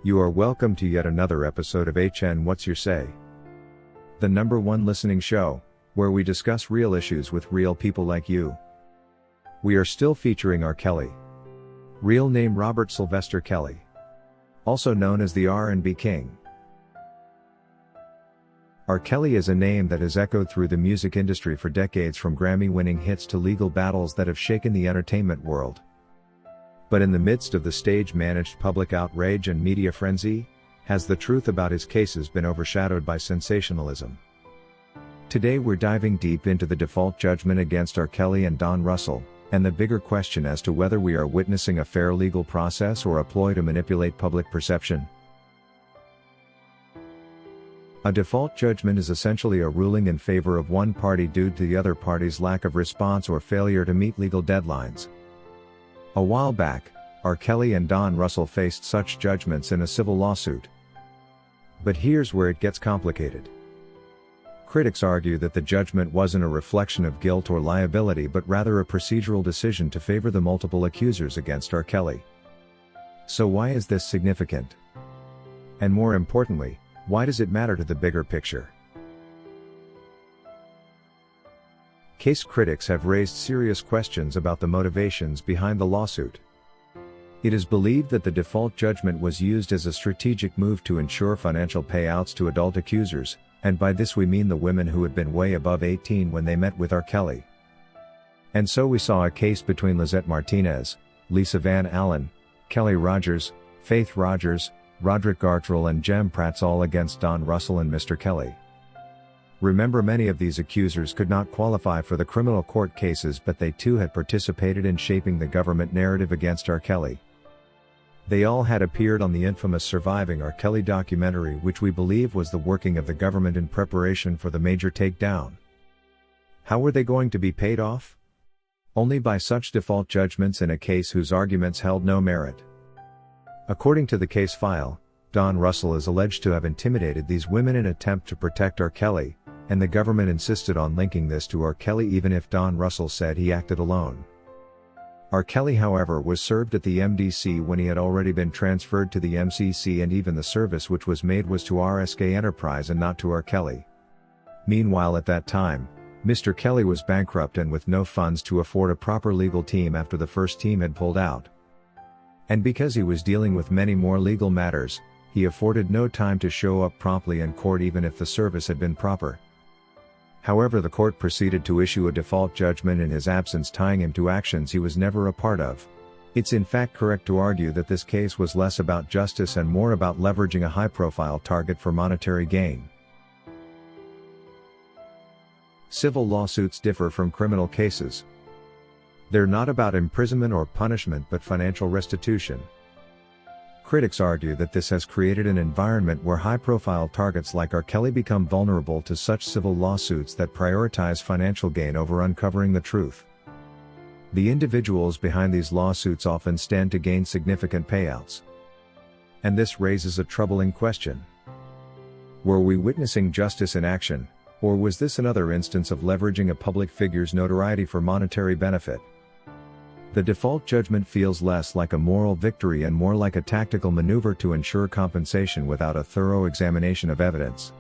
You are welcome to yet another episode of HN What's Your Say? The #1 listening show, where we discuss real issues with real people like you. We are still featuring R. Kelly. Real name Robert Sylvester Kelly. Also known as the R&B King. R. Kelly is a name that has echoed through the music industry for decades, from Grammy-winning hits to legal battles that have shaken the entertainment world. But in the midst of the stage-managed public outrage and media frenzy, has the truth about his cases been overshadowed by sensationalism? Today we're diving deep into the default judgment against R. Kelly and Don Russel, and the bigger question as to whether we are witnessing a fair legal process or a ploy to manipulate public perception. A default judgment is essentially a ruling in favor of one party due to the other party's lack of response or failure to meet legal deadlines. A while back, R. Kelly and Don Russel faced such judgments in a civil lawsuit. But here's where it gets complicated. Critics argue that the judgment wasn't a reflection of guilt or liability but rather a procedural decision to favor the multiple accusers against R. Kelly. So why is this significant? And more importantly, why does it matter to the bigger picture? Case critics have raised serious questions about the motivations behind the lawsuit. It is believed that the default judgment was used as a strategic move to ensure financial payouts to adult accusers, and by this we mean the women who had been way above 18 when they met with R. Kelly. And so we saw a case between Lizette Martinez, Lisa Van Allen, Kelly Rogers, Faith Rogers, Roderick Gartrell and Jem Pratz, all against Don Russel and Mr. Kelly. Remember, many of these accusers could not qualify for the criminal court cases, but they too had participated in shaping the government narrative against R. Kelly. They all had appeared on the infamous Surviving R. Kelly documentary, which we believe was the working of the government in preparation for the major takedown. How were they going to be paid off? Only by such default judgments in a case whose arguments held no merit. According to the case file, Don Russel is alleged to have intimidated these women in an attempt to protect R. Kelly, and the government insisted on linking this to R. Kelly even if Don Russel said he acted alone. R. Kelly, however, was served at the MDC when he had already been transferred to the MCC, and even the service which was made was to RSK Enterprise and not to R. Kelly. Meanwhile, at that time, Mr. Kelly was bankrupt and with no funds to afford a proper legal team after the first team had pulled out. And because he was dealing with many more legal matters, he afforded no time to show up promptly in court even if the service had been proper. However, the court proceeded to issue a default judgment in his absence, tying him to actions he was never a part of. It's in fact correct to argue that this case was less about justice and more about leveraging a high-profile target for monetary gain. Civil lawsuits differ from criminal cases. They're not about imprisonment or punishment but financial restitution. Critics argue that this has created an environment where high-profile targets like R. Kelly become vulnerable to such civil lawsuits that prioritize financial gain over uncovering the truth. The individuals behind these lawsuits often stand to gain significant payouts. And this raises a troubling question. Were we witnessing justice in action, or was this another instance of leveraging a public figure's notoriety for monetary benefit? The default judgment feels less like a moral victory and more like a tactical maneuver to ensure compensation without a thorough examination of evidence.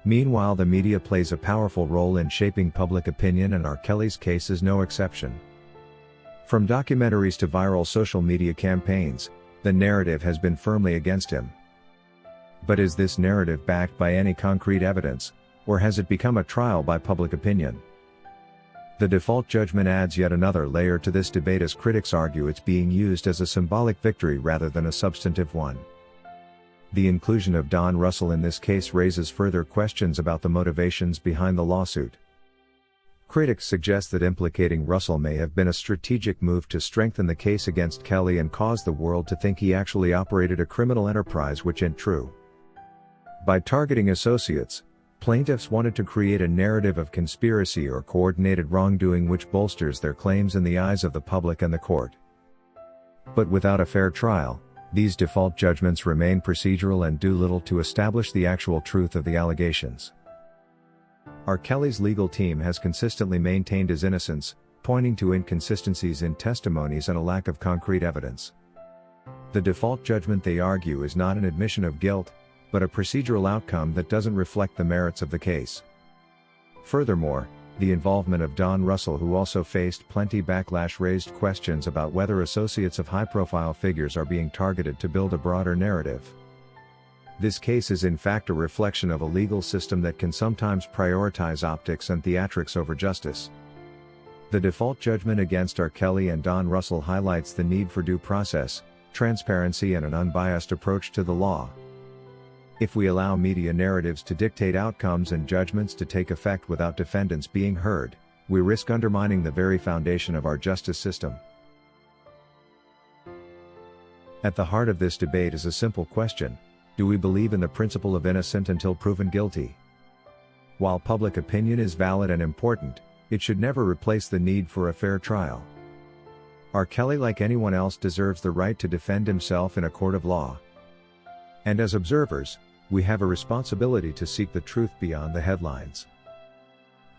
Meanwhile, the media plays a powerful role in shaping public opinion, and R. Kelly's case is no exception. From documentaries to viral social media campaigns, the narrative has been firmly against him. But is this narrative backed by any concrete evidence, or has it become a trial by public opinion? The default judgment adds yet another layer to this debate, as critics argue it's being used as a symbolic victory rather than a substantive one. The inclusion of Don Russel in this case raises further questions about the motivations behind the lawsuit. Critics suggest that implicating Russel may have been a strategic move to strengthen the case against Kelly and cause the world to think he actually operated a criminal enterprise, which ain't true. By targeting associates, plaintiffs wanted to create a narrative of conspiracy or coordinated wrongdoing which bolsters their claims in the eyes of the public and the court. But without a fair trial, these default judgments remain procedural and do little to establish the actual truth of the allegations. R. Kelly's legal team has consistently maintained his innocence, pointing to inconsistencies in testimonies and a lack of concrete evidence. The default judgment, they argue, is not an admission of guilt, but a procedural outcome that doesn't reflect the merits of the case. Furthermore, the involvement of Don Russel, who also faced plenty backlash, raised questions about whether associates of high-profile figures are being targeted to build a broader narrative. This case is in fact a reflection of a legal system that can sometimes prioritize optics and theatrics over justice. The default judgment against R. Kelly and Don Russel highlights the need for due process, transparency, and an unbiased approach to the law. If we allow media narratives to dictate outcomes and judgments to take effect without defendants being heard, we risk undermining the very foundation of our justice system. At the heart of this debate is a simple question: do we believe in the principle of innocent until proven guilty? While public opinion is valid and important, it should never replace the need for a fair trial. R. Kelly, like anyone else, deserves the right to defend himself in a court of law. And as observers, we have a responsibility to seek the truth beyond the headlines.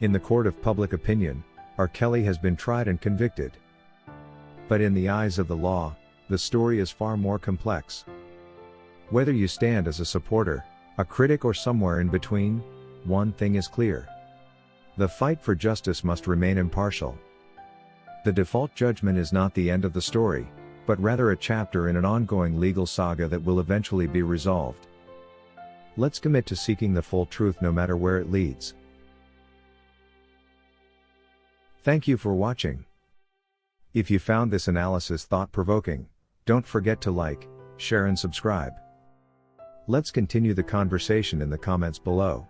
In the court of public opinion, R. Kelly has been tried and convicted. But in the eyes of the law, the story is far more complex. Whether you stand as a supporter, a critic, or somewhere in between, one thing is clear: the fight for justice must remain impartial. The default judgment is not the end of the story, but rather a chapter in an ongoing legal saga that will eventually be resolved. Let's commit to seeking the full truth no matter where it leads. Thank you for watching. If you found this analysis thought-provoking, don't forget to like, share, and subscribe. Let's continue the conversation in the comments below.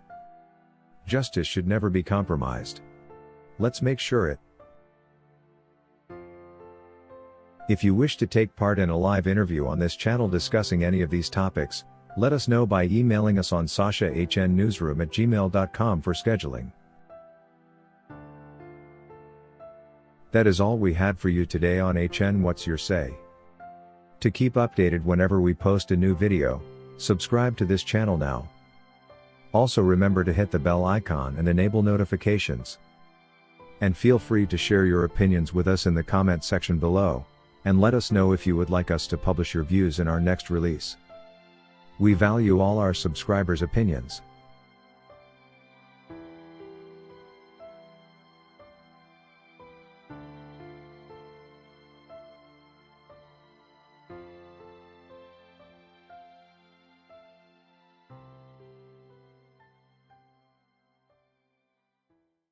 Justice should never be compromised. Let's make sure it. If you wish to take part in a live interview on this channel discussing any of these topics, let us know by emailing us on sashahnnewsroom@gmail.com for scheduling. That is all we had for you today on HN What's Your Say? To keep updated whenever we post a new video, subscribe to this channel now. Also remember to hit the bell icon and enable notifications. And feel free to share your opinions with us in the comment section below, and let us know if you would like us to publish your views in our next release. We value all our subscribers' opinions.